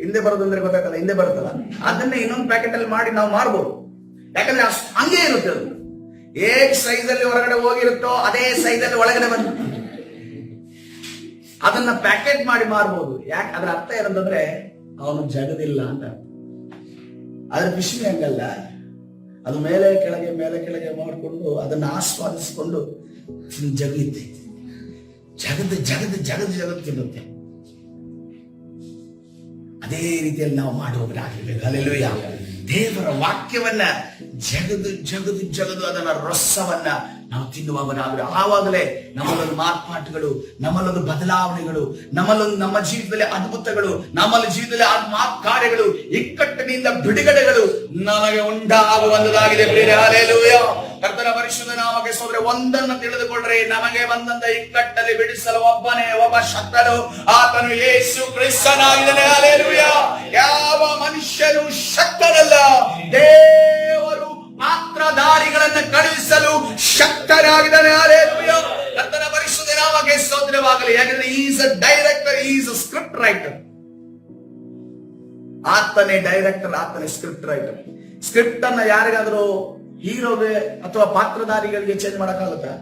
ಹಿಂದೆ ಬರೋದಂದ್ರೆ ಗೊತ್ತಾಗಲ್ಲ, ಹಿಂದೆ ಬರುತ್ತಲ್ಲ, ಅದನ್ನೇ ಇನ್ನೊಂದು ಪ್ಯಾಕೆಟ್ ಅಲ್ಲಿ ಮಾಡಿ ನಾವು ಮಾರ್ಬೋದು. ಯಾಕಂದ್ರೆ ಹಂಗೆ ಇರುತ್ತೆ. ಅದು ಹೇಗ್ ಸೈಜ್ ಅಲ್ಲಿ ಹೊರಗಡೆ ಹೋಗಿರುತ್ತೋ ಅದೇ ಸೈಜ್ ಅಲ್ಲಿ ಒಳಗಡೆ ಬಂದು ಅದನ್ನ ಪ್ಯಾಕೆಟ್ ಮಾಡಿ ಮಾರ್ಬೋದು. ಯಾಕೆ? ಅದ್ರ ಅರ್ಥ ಏನಂತಂದ್ರೆ ಅವನು ಜಗದಿಲ್ಲ ಅಂತ. ಆದ್ರೆ ಫಿಶಿಂಗ್ ಹಂಗಲ್ಲ, ಅದು ಮೇಲೆ ಕೆಳಗೆ ಮಾಡಿಕೊಂಡು ಅದನ್ನ ಆಸ್ವಾದಿಸಿಕೊಂಡು ಜಗತ್ತೆ, ಜಗದ್ ತಿನ್ನುತ್ತೆ. ಅದೇ ರೀತಿಯಲ್ಲಿ ನಾವು ಮಾಡುವವರಾಗಿರ್ಬೇಕು. ಹಲ್ಲೆಲೂಯಾ. ದೇವರ ವಾಕ್ಯವನ್ನ ಜಗದು ಅದನ್ನ ರಸವನ್ನ ನಾವು ತಿನ್ನುವವರಾದ್ರೆ ಆವಾಗಲೇ ನಮ್ಮಲ್ಲೊಂದು ಮಾರ್ಪಾಟುಗಳು, ನಮ್ಮಲ್ಲೊಂದು ಬದಲಾವಣೆಗಳು, ನಮ್ಮ ಜೀವಿತದಲ್ಲಿ ಅದ್ಭುತಗಳು, ನಮ್ಮ ಜೀವಿತದಲ್ಲಿ ಕಾರ್ಯಗಳು, ಇಕ್ಕಟ್ಟಿನಿಂದ ಬಿಡುಗಡೆಗಳು ನಮಗೆ ಉಂಟಾಗುವಂತದಾಗಿದೆ. ಹಲ್ಲೆಲೂಯಾ. ಕರ್ತನ ಪರಿಶುದ್ಧ ನಾಮಕ್ಕೆ ಸ್ತೋತ್ರ. ಒಂದನ್ನು ತಿಳಿದುಕೊಂಡ್ರೆ, ನಮಗೆ ಬಂದಂತ ಇಕ್ಕಟ್ಟಲ್ಲಿ ಬಿಡಿಸಲು ಒಬ್ಬ ಶಕ್ತನು, ಆತನು ಯೇಸು ಕ್ರಿಸ್ತನಾಗಿದ್ದಾನೆ. ಹಲ್ಲೆಲೂಯಾ. ಯಾವ ಮನುಷ್ಯನು ಶಕ್ತನಲ್ಲ, ದೇವರು ಪಾತ್ರಧಾರಿಗಳನ್ನ ಕಳುಹಿಸಲು ಶಕ್ತನಾಗಿದ್ದಾನೆ. ಹಲ್ಲೆಲೂಯಾ. ಕರ್ತನ ಪರಿಶುದ್ಧ ನಾಮಕ್ಕೆ ಸ್ತೋತ್ರವಾಗಲಿ. ಯಾಕಂದ್ರೆ is a director, is a script writer. ಆತನೇ ಡೈರೆಕ್ಟರ್, ಆತನೇ ಸ್ಕ್ರಿಪ್ಟ್ ರೈಟರ್. ಸ್ಕ್ರಿಪ್ಟ್ ಅನ್ನ ಯಾರಿಗಾದ್ರೂ ಹೀರೋಗೆ ಅಥವಾ ಪಾತ್ರಧಾರಿಗಳಿಗೆ ಚೇಂಜ್ ಮಾಡಕ್ಕಾಗುತ್ತಾ?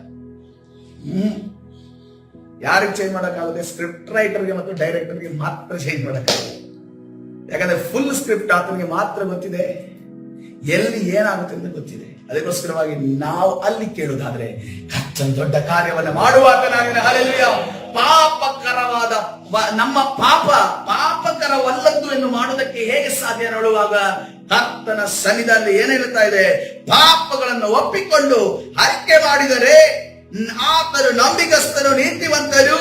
ಯಾರಿಗೆ ಚೇಂಜ್ ಮಾಡಕ್ಕಾಗುತ್ತೆ? ಸ್ಕ್ರಿಪ್ಟ್ ರೈಟರ್ಗೆ ಮತ್ತು ಡೈರೆಕ್ಟರ್ಗೆ ಮಾತ್ರ ಚೇಂಜ್ ಮಾಡಕ್ಕಾಗುತ್ತೆ. ಯಾಕಂದ್ರೆ ಫುಲ್ ಸ್ಕ್ರಿಪ್ಟ್ ಆತನಿಗೆ ಮಾತ್ರ ಗೊತ್ತಿದೆ, ಎಲ್ಲಿ ಏನಾಗುತ್ತೆ ಅಂತ ಗೊತ್ತಿದೆ. ಅದಕ್ಕೋಸ್ಕರವಾಗಿ ನಾವು ಅಲ್ಲಿ ಕೇಳುವುದಾದ್ರೆ ಕರ್ತನ ದೊಡ್ಡ ಕಾರ್ಯವನ್ನ ಮಾಡುವಾತನಾಗಿದ್ದಾನೆ. ಹಲ್ಲೆಲೂಯಾ. ಪಾಪಕರವಾದ ನಮ್ಮ ಪಾಪಕರವಲ್ಲದ್ದು ಎಂದು ಮಾಡುವುದಕ್ಕೆ ಹೇಗೆ ಸಾಧ್ಯ ನೋಡುವಾಗ ಕರ್ತನ ಸನ್ನಿಧಿಯಲ್ಲಿ ಏನ್ ಹೇಳ್ತಾ ಇದೆ? ಪಾಪಗಳನ್ನು ಒಪ್ಪಿಕೊಂಡು ಅರಿಕೆ ಮಾಡಿದರೆ ಆತನು ನಂಬಿಗಸ್ತನು ನೀತಿವಂತನು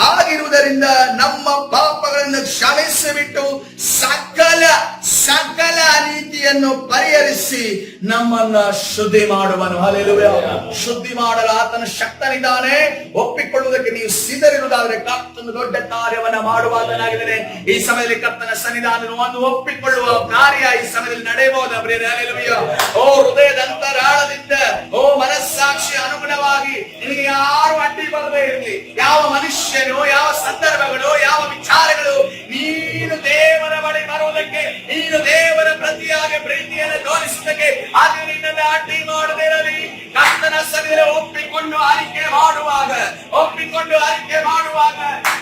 ಆಗಿರುವುದರಿಂದ ನಮ್ಮ ಪಾಪಗಳನ್ನು ಕ್ಷಮಿಸಿಬಿಟ್ಟು ಸಕಲ ನೀತಿಯನ್ನು ಪರಿಹರಿಸಿ ನಮ್ಮನ್ನ ಶುದ್ಧಿ ಮಾಡುವನು. ಹಲ್ಲೆಲೂಯಾ. ಶುದ್ಧಿ ಮಾಡಲು ಆತನ ಶಕ್ತನಿದ್ದಾನೆ. ಒಪ್ಪಿಕೊಳ್ಳುವುದಕ್ಕೆ ನೀವು ಸಿದ್ಧರಿರುವುದಾದ್ರೆ ಕರ್ತನ ದೊಡ್ಡ ಕಾರ್ಯವನ್ನ ಮಾಡುವಾತನಾಗಿದ್ದಾನೆ. ಈ ಸಮಯದಲ್ಲಿ ಕರ್ತನ ಸನ್ನಿಧಾನವನ್ನು ಒಪ್ಪಿಕೊಳ್ಳುವ ಕಾರ್ಯ ಈ ಸಮಯದಲ್ಲಿ ನಡೆಯಬಹುದು. ಹಲ್ಲೆಲೂಯಾ. ಓ ಹೃದಯದ ಅಂತರಾಳದಿಂದ, ಓ ಮನಸ್ಸಾಕ್ಷಿ ಅನುಗುಣವಾಗಿ ನಿನಗೆ ಯಾರು ಅಡ್ಡಿ ಬರದೇ ಇರಲಿ, ಯಾವ ಮನುಷ್ಯ ಏನು, ಯಾವ ಸಂದರ್ಭಗಳು, ಯಾವ ವಿಚಾರಗಳು ನೀನು ದೇವರ ಬಳಿ ಬರುವುದಕ್ಕೆ, ನೀನು ದೇವರ ಪ್ರತಿಯಾಗಿ ಪ್ರೀತಿಯನ್ನು ತೋರಿಸುವುದಕ್ಕೆ ಅದು ನಿನ್ನನ್ನು ಅಡ್ಡಿ ಮಾಡದಿರಲಿ. ಕರ್ತನ ಸನ್ನಿಧಿಯಲ್ಲಿ ಒಪ್ಪಿಕೊಂಡು ಆಯ್ಕೆ ಮಾಡುವಾಗ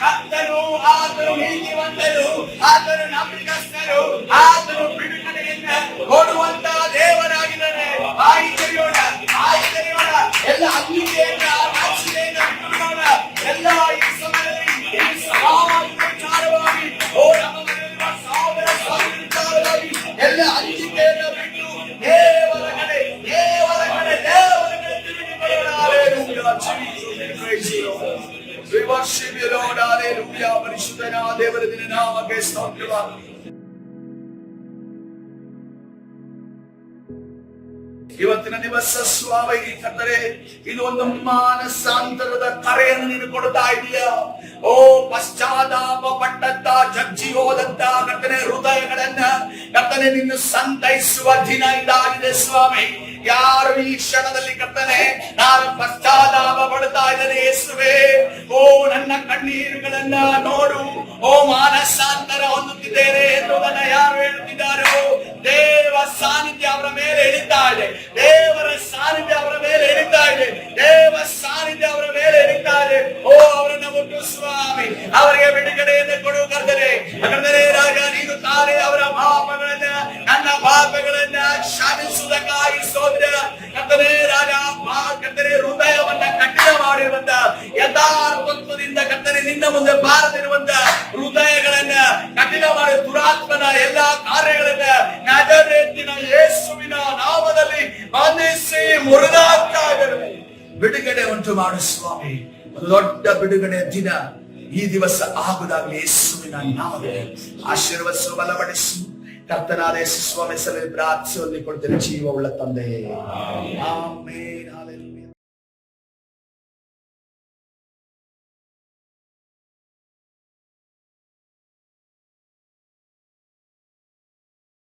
ಕರ್ತನು ಆತನು ನೀತಿವಂತನು, ಆತನು ನಂಬಿಕಸ್ಥನು, ಆತನು ಬಿಡುಗಡೆಯನ್ನು ಕೊಡುವಂತ ದೇವರಾಗಿದ್ದಾನೆ. ಆಯ್ಕೆಯೋಣ ಎಲ್ಲ ಅಗ್ನಿಯನ್ನು ಬಿಟ್ಟುಬಿಡೋಣ. ಎಲ್ಲ ಈ ಸಮಯದಲ್ಲಿ ಈ ಸಾಮಾಜಿಕ ವಿಚಾರವಾಗಿ ನಮ್ಮ ಮನೆಯಲ್ಲಿರುವ ಸಹೋದರ ವಿಚಾರವಾಗಿ ಎಲ್ಲ ಅಂಜಿಕೆಯನ್ನು ಬಿಟ್ಟು ದೇವರ ಕಡೆ ಪರಿಶುದ್ಧನ ದೇವರ ದಿನ ನಾಮಕ್ಕೆ ಸ್ತೋತ್ರವಾಗಲಿ. ಇವತ್ತಿನ ದಿವಸ ಸ್ವಾಮಿ ಕರ್ತನೇ, ಇದು ಒಂದು ಮಾನಸಾಂತರದ ಕರೆಯನ್ನು ನೀನು ಕೊಡ್ತಾ ಇದೀಯಾ. ಓ ಪಶ್ಚಾತ್ತಾಪ ಪಟ್ಟಂತ, ಜಜ್ಜಿ ಹೋದಂತ ಕರ್ತನೆ ಹೃದಯಗಳನ್ನ ಕರ್ತನೆ ನಿನ್ನ ಸಂತೈಸುವ ದಿನ ಇದಾಗಿದೆ ಸ್ವಾಮಿ. ಯಾರು ಈ ಕ್ಷಣದಲ್ಲಿ ಕರ್ತನೆ ನಾನು ಪಶ್ಚಾತ್ತಾಪ ಪಡ್ತಾ ಇದ್ದೇನೆ ಯೇಸುವೇ, ಓ ನನ್ನ ಕಣ್ಣೀರುಗಳನ್ನ ನೋಡು, ಓ ಮಾನಸಾಂತರ ಹೊಂದುತ್ತಿದ್ದೇನೆ ಎನ್ನುವುದನ್ನ ಯಾರು ಹೇಳುತ್ತಿದ್ದಾರೋ, ದೇವ ಸಾನ್ನಿಧ್ಯ ಅವರ ಮೇಲೆ ಇಳಿತಾ ಇದೆ. ದೇವರ ಸಾನ್ನಿಧ್ಯ ಅವರ ಮೇಲೆ ಇಳಿತಾ ಇದೆ. ದೇವ ಸಾನ್ನಿಧ್ಯ ಅವರ ಮೇಲೆ ಇಳಿತಾ ಇದೆ. ಓ ಅವರನ್ನು ಮುಟ್ಟು ಸ್ವಾಮಿ, ಅವರಿಗೆ ಬಿಡುಗಡೆಯನ್ನು ಕೊಡು ಕರ್ತನೆ. ರಾಜ ನೀನು ತಾನೇ ಅವರ ಪಾಪಗಳನ್ನ, ನನ್ನ ಪಾಪಗಳನ್ನ ಕ್ಷಮಿಸುವುದಕ್ಕಾಗಿ ಸ್ತೋತ್ರ ಕರ್ತನೆ. ರಾಜ ಕರ್ತನೆ, ಹೃದಯವನ್ನ ಕಠಿಣ ಮಾಡಿರುವಂತ, ಯಥಾರ್ಥತ್ವದಿಂದ ಕರ್ತನೆ ನಿನ್ನ ಮುಂದೆ ಬಾರದಿರುವಂತ ಹೃದಯಗಳನ್ನ ಕಠಿಣ ಮಾಡಿ ದುರಾತ್ಮನ ಎಲ್ಲಾ ಕಾರ್ಯಗಳನ್ನ ನಜರೇತಿನ ಯೇಸುವಿನ ನಾಮದಲ್ಲಿ ಬಂಧಿಸಿ ಮುರಿದಾಗ್ತಾ ಇದ್ದಾರೆ. ಬಿಡುಗಡೆ ಉಂಟು ಮಾಡು ಸ್ವಾಮಿ. ಒಂದು ದೊಡ್ಡ ಬಿಡುಗಡೆ ದಿನ ಈ ದಿವಸ ಆಗುದಾಗಲಿ ಯೇಸುವಿನ ನಾಮದಲ್ಲಿ ಆಶೀರ್ವದಿಸು, ಬಲಪಡಿಸು. ಕರ್ತನಾದ ಯೇಸು ಸ್ವಾಮಿ ಹೆಸರಲ್ಲಿ ಪ್ರಾರ್ಥಿಸಿ ಹೊಂದಿಕೊಳ್ತೇನೆ ಜೀವವುಳ್ಳ ತಂದೆಯೇ, ಆಮೆನ್.